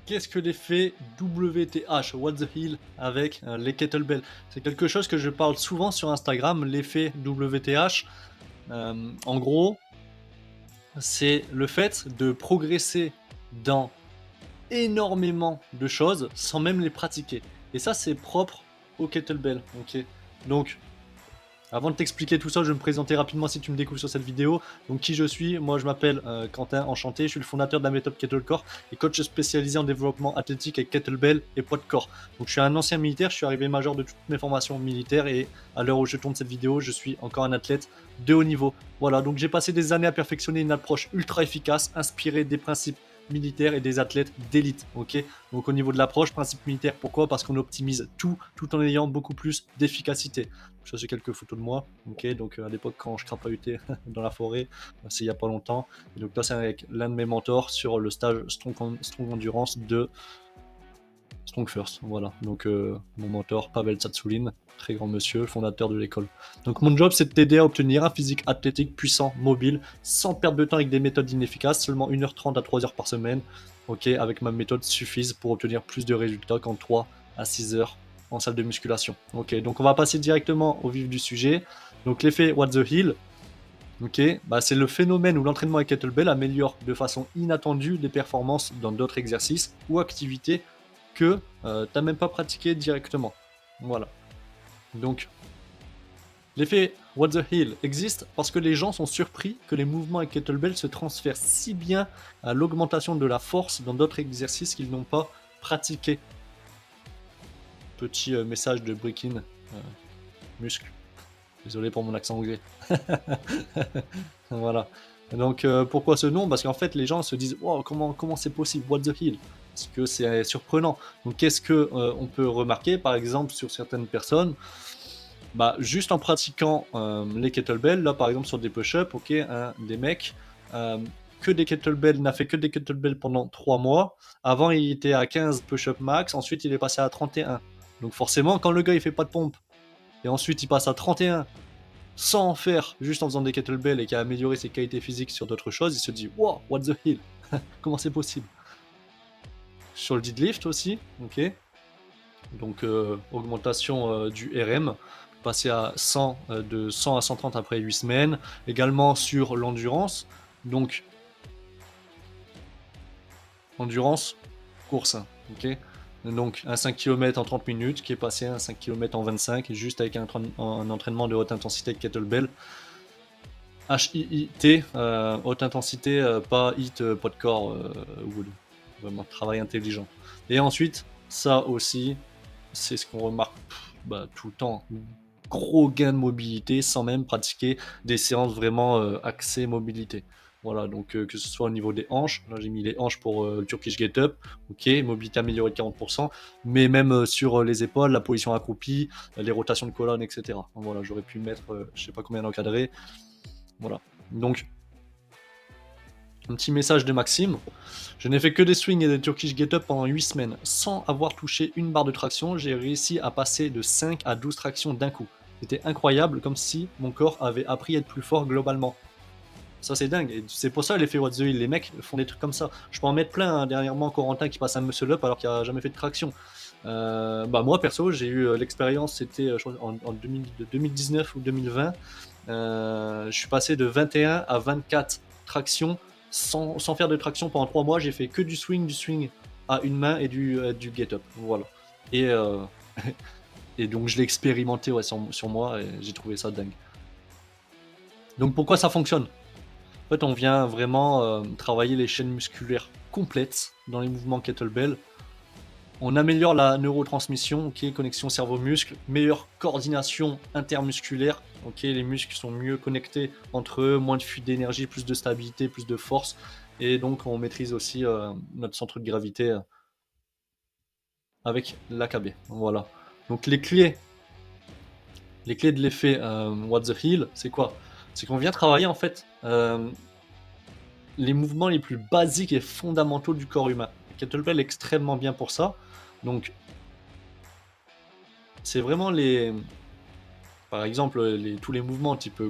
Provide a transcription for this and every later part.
Qu'est-ce que l'effet WTH, What the Hill, avec les kettlebells? C'est quelque chose que je parle souvent sur Instagram, l'effet WTH. En gros, c'est le fait de progresser dans énormément de choses sans même les pratiquer. Et ça, c'est propre au kettlebell. Ok. Donc, avant de t'expliquer tout ça, je vais me présenter rapidement si tu me découvres sur cette vidéo. Donc qui je suis? Moi je m'appelle Quentin, enchanté, je suis le fondateur de la méthode Kettlecore et coach spécialisé en développement athlétique avec kettlebell et poids de corps. Donc je suis un ancien militaire, je suis arrivé major de toutes mes formations militaires et à l'heure où je tourne cette vidéo, je suis encore un athlète de haut niveau. Voilà, donc j'ai passé des années à perfectionner une approche ultra efficace, inspirée des principes militaires et des athlètes d'élite, ok. Donc au niveau de l'approche, principe militaire, pourquoi? Parce qu'on optimise tout en ayant beaucoup plus d'efficacité. Je j'ai quelques photos de moi, ok, donc à l'époque quand je crapahutais dans la forêt, c'est il y a pas longtemps. Et donc là c'est avec l'un de mes mentors sur le stage Strong Endurance de Strong First, voilà. Donc mon mentor Pavel Tsatsouline, très grand monsieur, fondateur de l'école. Donc mon job c'est de t'aider à obtenir un physique athlétique puissant, mobile, sans perdre de temps avec des méthodes inefficaces, seulement 1h30 à 3h par semaine, ok, avec ma méthode suffisent pour obtenir plus de résultats qu'en 3 à 6 heures en salle de musculation. Ok, donc on va passer directement au vif du sujet. Donc l'effet What the Hill, ok, bah c'est le phénomène où l'entraînement avec kettlebell améliore de façon inattendue les performances dans d'autres exercices ou activités que tu n'as même pas pratiqué directement. Voilà. Donc, l'effet What the Hill existe parce que les gens sont surpris que les mouvements avec kettlebell se transfèrent si bien à l'augmentation de la force dans d'autres exercices qu'ils n'ont pas pratiqué. Petit message de break-in, muscle. Désolé pour mon accent anglais. Voilà. Donc pourquoi ce nom? Parce qu'en fait les gens se disent wow, comment c'est possible? What the Hill? Parce que c'est surprenant. Donc qu'est-ce que on peut remarquer par exemple sur certaines personnes? Bah juste en pratiquant les kettlebells, là par exemple sur des push-ups, ok, des mecs euh, que des kettlebells, n'a fait que des kettlebells pendant 3 mois. Avant il était à 15 push-ups max, ensuite il est passé à 31. Donc forcément quand le gars il fait pas de pompe et ensuite il passe à 31 sans en faire, juste en faisant des kettlebells et qui a amélioré ses qualités physiques sur d'autres choses, il se dit wow, what the hell, comment c'est possible? Sur le deadlift aussi, ok, donc augmentation du RM, passer à 100, de 100 à 130 après 8 semaines, également sur l'endurance, donc endurance, course, ok, donc un 5 km en 30 minutes qui est passé à un 5 km en 25, juste avec un entraînement de haute intensité de kettlebell. HIIT, haute intensité, pas HIIT, pas de corps, wood. Vraiment, travail intelligent. Et ensuite, ça aussi, c'est ce qu'on remarque tout le temps. Gros gain de mobilité sans même pratiquer des séances vraiment axées mobilité. Voilà, donc que ce soit au niveau des hanches, là j'ai mis les hanches pour le Turkish Get Up, ok, mobilité améliorée de 40%, mais même sur les épaules, la position accroupie, les rotations de colonne, etc. Voilà, j'aurais pu mettre je sais pas combien d'encadrés, voilà. Donc, un petit message de Maxime. Je n'ai fait que des swings et des Turkish Get-Up pendant 8 semaines. Sans avoir touché une barre de traction, j'ai réussi à passer de 5 à 12 tractions d'un coup. C'était incroyable, comme si mon corps avait appris à être plus fort globalement. Ça, c'est dingue. Et c'est pour ça l'effet What the Hill. Les mecs font des trucs comme ça. Je peux en mettre plein. Hein. Dernièrement, Corentin qui passe un muscle up alors qu'il n'a jamais fait de traction. Moi, perso, j'ai eu l'expérience, c'était en 2019 ou 2020. Je suis passé de 21 à 24 tractions sans faire de traction pendant 3 mois. J'ai fait que du swing à une main et du get-up. Voilà. Et, et donc, je l'ai expérimenté sur moi et j'ai trouvé ça dingue. Donc, pourquoi ça fonctionne? En fait, on vient vraiment travailler les chaînes musculaires complètes dans les mouvements kettlebell. On améliore la neurotransmission, ok, connexion cerveau-muscle, meilleure coordination intermusculaire, ok, les muscles sont mieux connectés entre eux, moins de fuite d'énergie, plus de stabilité, plus de force, et donc on maîtrise aussi notre centre de gravité avec l'AKB. Voilà. Donc les clés de l'effet What the Hill, c'est quoi? C'est qu'on vient travailler en fait les mouvements les plus basiques et fondamentaux du corps humain. Kettlebell est extrêmement bien pour ça. Donc c'est vraiment par exemple, tous les mouvements type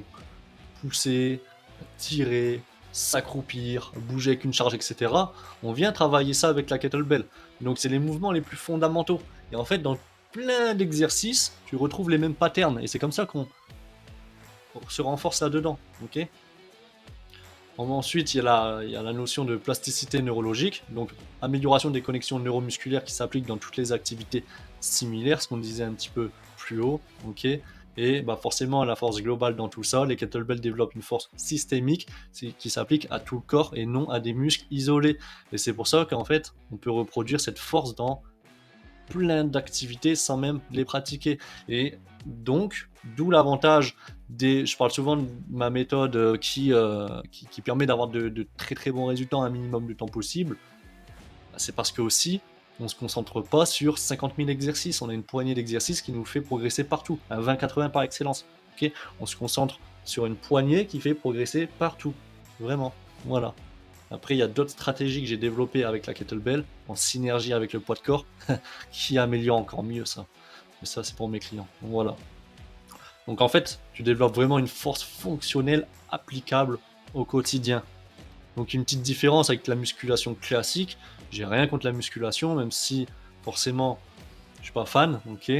pousser, tirer, s'accroupir, bouger avec une charge, etc. On vient travailler ça avec la kettlebell. Donc c'est les mouvements les plus fondamentaux. Et en fait, dans plein d'exercices, tu retrouves les mêmes patterns. Et c'est comme ça qu'on se renforce là-dedans. Ok. Ensuite, il y a la notion de plasticité neurologique, donc amélioration des connexions neuromusculaires qui s'appliquent dans toutes les activités similaires, ce qu'on disait un petit peu plus haut, ok. Et bah forcément, la force globale dans tout ça, les kettlebells développent une force systémique qui s'applique à tout le corps et non à des muscles isolés. Et c'est pour ça qu'en fait, on peut reproduire cette force dans plein d'activités sans même les pratiquer. Et donc, d'où l'avantage je parle souvent de ma méthode qui permet d'avoir de très très bons résultats en un minimum de temps possible. C'est parce que aussi, on se concentre pas sur 50 000 exercices. On a une poignée d'exercices qui nous fait progresser partout. Un 20-80 par excellence. Okay, on se concentre sur une poignée qui fait progresser partout. Vraiment. Voilà. Après, il y a d'autres stratégies que j'ai développées avec la kettlebell, en synergie avec le poids de corps, qui améliorent encore mieux ça. Mais ça, c'est pour mes clients. Donc, voilà. Donc en fait, tu développes vraiment une force fonctionnelle applicable au quotidien. Donc une petite différence avec la musculation classique, j'ai rien contre la musculation, même si forcément je suis pas fan, ok.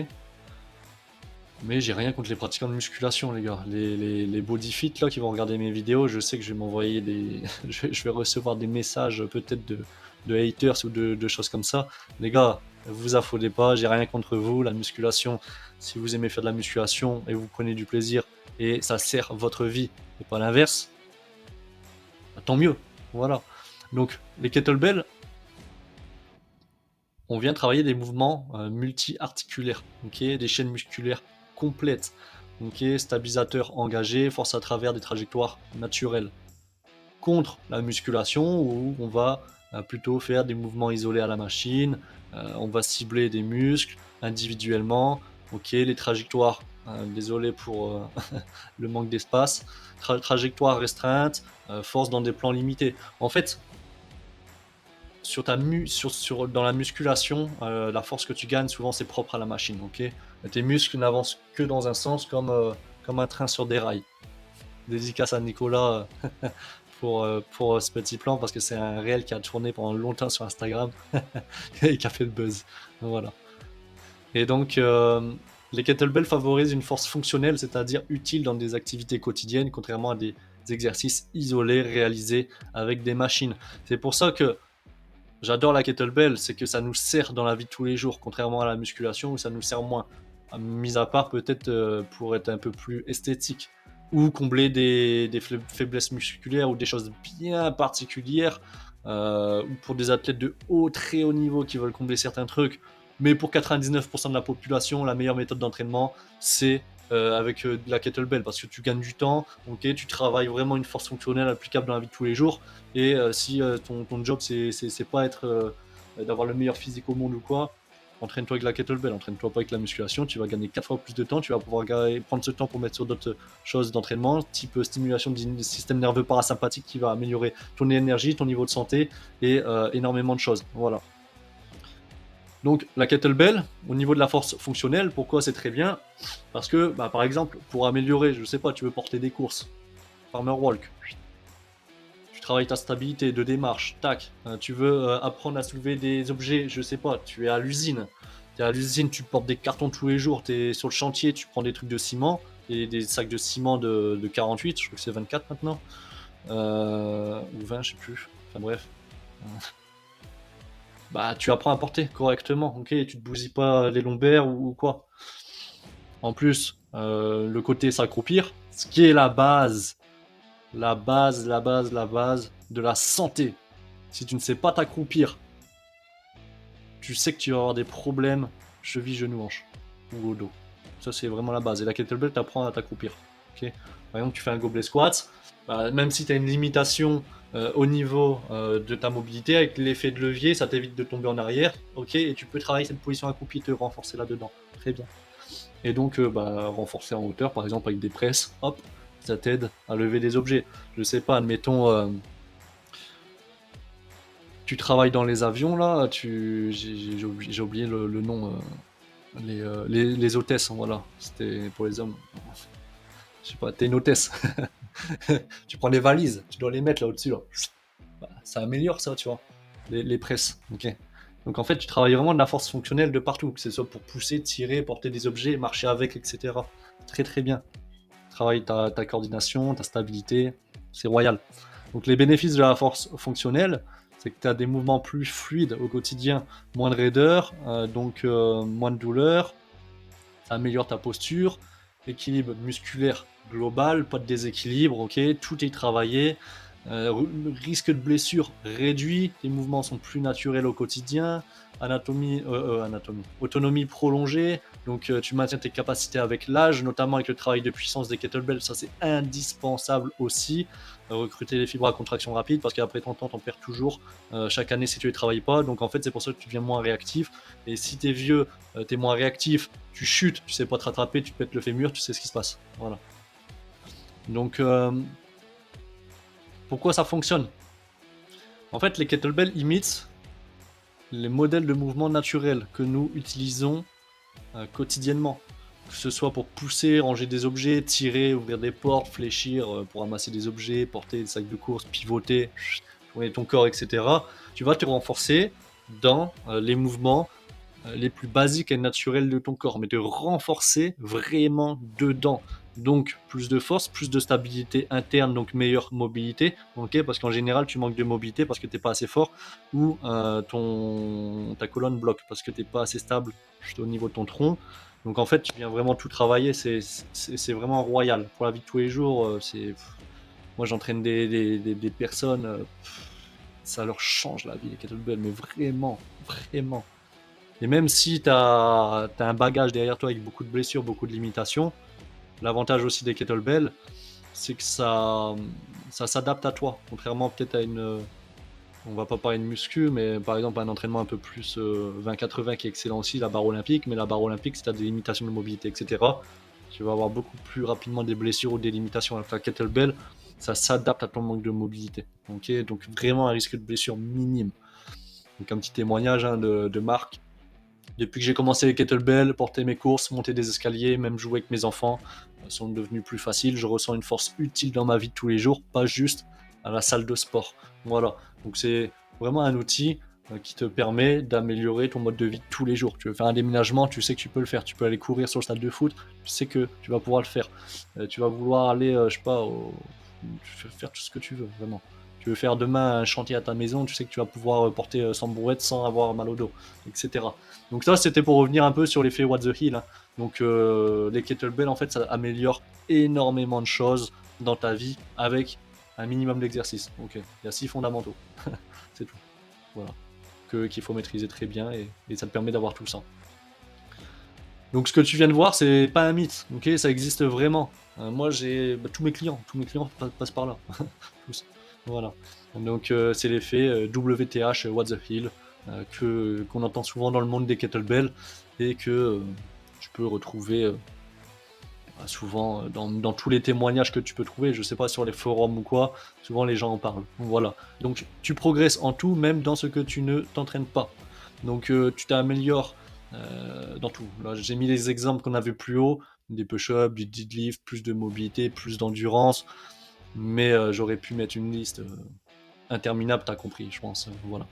Mais j'ai rien contre les pratiquants de musculation, les gars. Les bodyfit là qui vont regarder mes vidéos, je sais que je vais m'envoyer des. je vais recevoir des messages peut-être de haters ou de choses comme ça. Les gars, vous affolez pas, j'ai rien contre vous. La musculation, si vous aimez faire de la musculation et vous prenez du plaisir et ça sert votre vie et pas l'inverse, bah, tant mieux. Voilà. Donc les kettlebells, on vient travailler des mouvements multi-articulaires, okay, des chaînes musculaires complètes, okay, stabilisateur engagé, force à travers des trajectoires naturelles. Contre la musculation où on va plutôt faire des mouvements isolés à la machine, on va cibler des muscles individuellement, ok, les trajectoires, désolé pour le manque d'espace, trajectoire restreinte, force dans des plans limités. En fait, dans la musculation, la force que tu gagnes, souvent, c'est propre à la machine. Okay, tes muscles n'avancent que dans un sens comme un train sur des rails. Dédicace à Nicolas pour ce petit plan, parce que c'est un réel qui a tourné pendant longtemps sur Instagram et qui a fait le buzz. Voilà. Et donc, les kettlebells favorisent une force fonctionnelle, c'est-à-dire utile dans des activités quotidiennes, contrairement à des exercices isolés réalisés avec des machines. C'est pour ça que j'adore la kettlebell, c'est que ça nous sert dans la vie de tous les jours, contrairement à la musculation où ça nous sert moins. Mis à part peut-être pour être un peu plus esthétique ou combler des faiblesses musculaires ou des choses bien particulières, ou pour des athlètes de très haut niveau qui veulent combler certains trucs. Mais pour 99% de la population, la meilleure méthode d'entraînement, c'est avec de la kettlebell, parce que tu gagnes du temps, okay, tu travailles vraiment une force fonctionnelle applicable dans la vie de tous les jours. Et si ton job c'est pas d'avoir le meilleur physique au monde ou quoi, entraîne-toi avec la kettlebell, entraîne-toi pas avec la musculation, tu vas gagner 4 fois plus de temps, tu vas pouvoir prendre ce temps pour mettre sur d'autres choses d'entraînement, type stimulation du système nerveux parasympathique qui va améliorer ton énergie, ton niveau de santé et énormément de choses. Voilà. Donc la kettlebell, au niveau de la force fonctionnelle, pourquoi c'est très bien? Parce que, bah, par exemple, pour améliorer, je sais pas, tu veux porter des courses, farmer walk, tu travailles ta stabilité de démarche, tac, tu veux apprendre à soulever des objets, je sais pas, tu es à l'usine, tu portes des cartons tous les jours, tu es sur le chantier, tu prends des trucs de ciment, et des sacs de ciment de 48, je crois que c'est 24 maintenant, ou 20, je sais plus, enfin bref. Bah, tu apprends à porter correctement, ok, tu te bousilles pas les lombaires ou quoi. En plus, le côté s'accroupir, ce qui est la base de la santé. Si tu ne sais pas t'accroupir, tu sais que tu vas avoir des problèmes cheville, genou, hanche ou au dos. Ça, c'est vraiment la base. Et la kettlebell t'apprend à t'accroupir. Okay, par exemple, tu fais un gobelet squat, bah, même si tu as une limitation au niveau de ta mobilité, avec l'effet de levier, ça t'évite de tomber en arrière. Ok, et tu peux travailler cette position accroupie, te renforcer là-dedans. Très bien. Et donc, bah, renforcer en hauteur, par exemple avec des presses, hop, ça t'aide à lever des objets. Je sais pas, admettons, tu travailles dans les avions là, j'ai oublié le nom, les hôtesses, voilà, c'était pour les hommes. Je sais pas, t'es une hôtesse. Tu prends les valises, tu dois les mettre là au-dessus. Là. Bah, ça améliore ça, tu vois, les presses. Ok. Donc en fait, tu travailles vraiment de la force fonctionnelle de partout, que ce soit pour pousser, tirer, porter des objets, marcher avec, etc. Très très bien. Travaille ta coordination, ta stabilité, c'est royal. Donc les bénéfices de la force fonctionnelle, c'est que tu as des mouvements plus fluides au quotidien, moins de raideur, donc moins de douleur, ça améliore ta posture, équilibre musculaire global, pas de déséquilibre, ok, tout est travaillé, le risque de blessure réduit, tes mouvements sont plus naturels au quotidien, autonomie prolongée, donc tu maintiens tes capacités avec l'âge, notamment avec le travail de puissance des kettlebells, ça c'est indispensable aussi, recruter les fibres à contraction rapide, parce qu'après 30 ans, t'en perds toujours, chaque année si tu les travailles pas, donc en fait c'est pour ça que tu deviens moins réactif, et si t'es vieux, t'es moins réactif, tu chutes, tu sais pas te rattraper, tu te pètes le fémur, tu sais ce qui se passe, voilà. Donc pourquoi ça fonctionne? En fait, les kettlebells imitent les modèles de mouvement naturels que nous utilisons quotidiennement. Que ce soit pour pousser, ranger des objets, tirer, ouvrir des portes, fléchir pour ramasser des objets, porter des sacs de course, pivoter, tourner ton corps, etc. Tu vas te renforcer dans les mouvements les plus basiques et naturels de ton corps, mais de renforcer vraiment dedans. Donc plus de force, plus de stabilité interne, donc meilleure mobilité, ok, parce qu'en général tu manques de mobilité parce que t'es pas assez fort ou ta colonne bloque parce que t'es pas assez stable juste au niveau de ton tronc. Donc en fait tu viens vraiment tout travailler, c'est vraiment royal pour la vie de tous les jours. Moi j'entraîne des personnes, ça leur change la vie les kettlebells, mais vraiment, vraiment. Et même si tu as un bagage derrière toi avec beaucoup de blessures, beaucoup de limitations, l'avantage aussi des kettlebells, c'est que ça s'adapte à toi. Contrairement peut-être à une. On va pas parler de muscu, mais par exemple un entraînement un peu plus 20-80 qui est excellent aussi, la barre olympique. Mais la barre olympique, si tu as des limitations de mobilité, etc., tu vas avoir beaucoup plus rapidement des blessures ou des limitations. Avec la kettlebell, ça s'adapte à ton manque de mobilité. Okay, donc vraiment un risque de blessure minime. Donc un petit témoignage de Marc. Depuis que j'ai commencé les kettlebells, porter mes courses, monter des escaliers, même jouer avec mes enfants, sont devenus plus faciles. Je ressens une force utile dans ma vie de tous les jours, pas juste à la salle de sport. Voilà. Donc c'est vraiment un outil qui te permet d'améliorer ton mode de vie de tous les jours. Tu veux faire un déménagement, tu sais que tu peux le faire. Tu peux aller courir sur le stade de foot, tu sais que tu vas pouvoir le faire. Tu vas vouloir aller, je sais pas, faire tout ce que tu veux, vraiment. Tu veux faire demain un chantier à ta maison, tu sais que tu vas pouvoir porter sans brouette, sans avoir mal au dos, etc. Donc ça, c'était pour revenir un peu sur l'effet What the Hill. Hein. Donc les kettlebells, en fait, ça améliore énormément de choses dans ta vie avec un minimum d'exercice. Ok, il y a 6 fondamentaux. C'est tout. Voilà. Qu'il faut maîtriser très bien et ça te permet d'avoir tout ça. Donc ce que tu viens de voir, c'est pas un mythe, ok, ça existe vraiment. Moi, j'ai tous mes clients passent par là. Tous. Voilà. Donc c'est l'effet WTH, What the Hill, qu'on entend souvent dans le monde des kettlebells et que tu peux retrouver souvent dans tous les témoignages que tu peux trouver, je sais pas, sur les forums ou quoi, souvent les gens en parlent. Voilà. Donc tu progresses en tout, même dans ce que tu ne t'entraînes pas. Donc tu t'améliores dans tout. Là, j'ai mis les exemples qu'on a vu plus haut, des push-ups, du deadlift, plus de mobilité, plus d'endurance, mais j'aurais pu mettre une liste interminable, t'as compris, je pense. Voilà.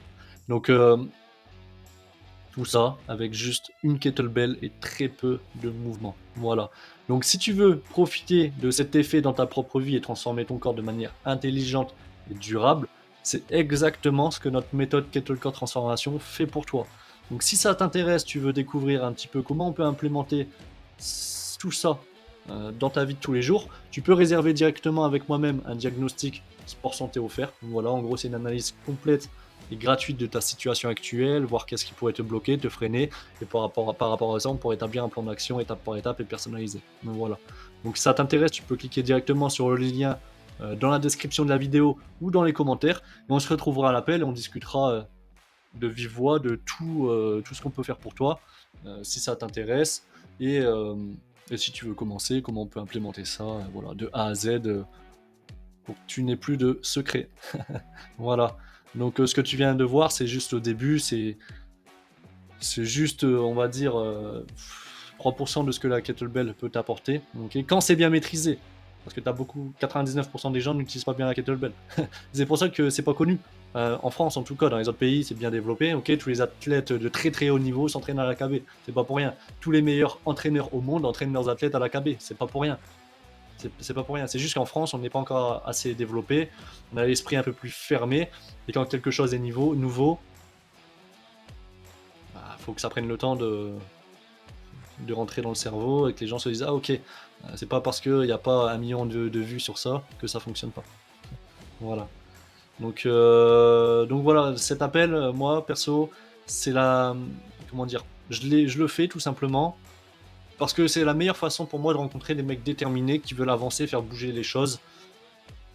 Donc tout ça avec juste une kettlebell et très peu de mouvement. Voilà. Donc si tu veux profiter de cet effet dans ta propre vie et transformer ton corps de manière intelligente et durable, c'est exactement ce que notre méthode Kettle Core Transformation fait pour toi. Donc si ça t'intéresse, tu veux découvrir un petit peu comment on peut implémenter tout ça dans ta vie de tous les jours, tu peux réserver directement avec moi-même un diagnostic sport santé offert. Voilà, en gros c'est une analyse complète et gratuite de ta situation actuelle, voir qu'est-ce qui pourrait te bloquer, te freiner, et par rapport à ça, on pourrait établir un plan d'action étape par étape et personnalisé. Donc voilà. Donc si ça t'intéresse, tu peux cliquer directement sur le lien dans la description de la vidéo ou dans les commentaires, et on se retrouvera à l'appel et on discutera de vive voix de tout ce qu'on peut faire pour toi, si ça t'intéresse, et si tu veux commencer, comment on peut implémenter ça, voilà, de A à Z, pour que tu n'aies plus de secrets. Voilà. Donc ce que tu viens de voir, c'est juste au début, c'est juste, on va dire, 3% de ce que la kettlebell peut t'apporter. Okay, quand c'est bien maîtrisé. Parce que 99% des gens n'utilisent pas bien la kettlebell. C'est pour ça que c'est pas connu. En France, en tout cas, dans les autres pays, c'est bien développé. Ok, tous les athlètes de très très haut niveau s'entraînent à l'AKB. C'est pas pour rien. Tous les meilleurs entraîneurs au monde entraînent leurs athlètes à l'AKB. C'est pas pour rien. C'est pas pour rien. C'est juste qu'en France, on n'est pas encore assez développé. On a l'esprit un peu plus fermé. Et quand quelque chose est nouveau, bah, faut que ça prenne le temps de rentrer dans le cerveau et que les gens se disent ah ok, c'est pas parce qu'il n'y a pas 1 million de vues sur ça que ça fonctionne pas. Voilà. Donc voilà, cet appel, moi perso, c'est la, comment dire, je le fais tout simplement parce que c'est la meilleure façon pour moi de rencontrer des mecs déterminés qui veulent avancer, faire bouger les choses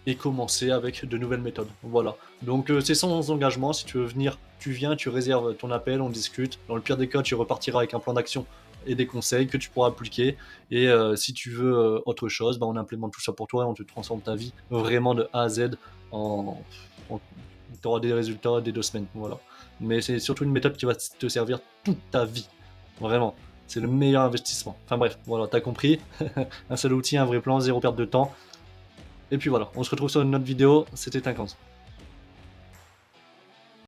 et commencer avec de nouvelles méthodes. Voilà. Donc c'est sans engagement. Si tu veux venir, tu viens, tu réserves ton appel, on discute. Dans le pire des cas, tu repartiras avec un plan d'action et des conseils que tu pourras appliquer. Et si tu veux autre chose, bah, on implémente tout ça pour toi et on te transforme ta vie vraiment de A à Z tu auras des résultats dès 2 semaines. Voilà. Mais c'est surtout une méthode qui va te servir toute ta vie. Vraiment. C'est le meilleur investissement. Enfin bref, voilà, t'as compris. Un seul outil, un vrai plan, zéro perte de temps. Et puis voilà, on se retrouve sur une autre vidéo. C'était 15.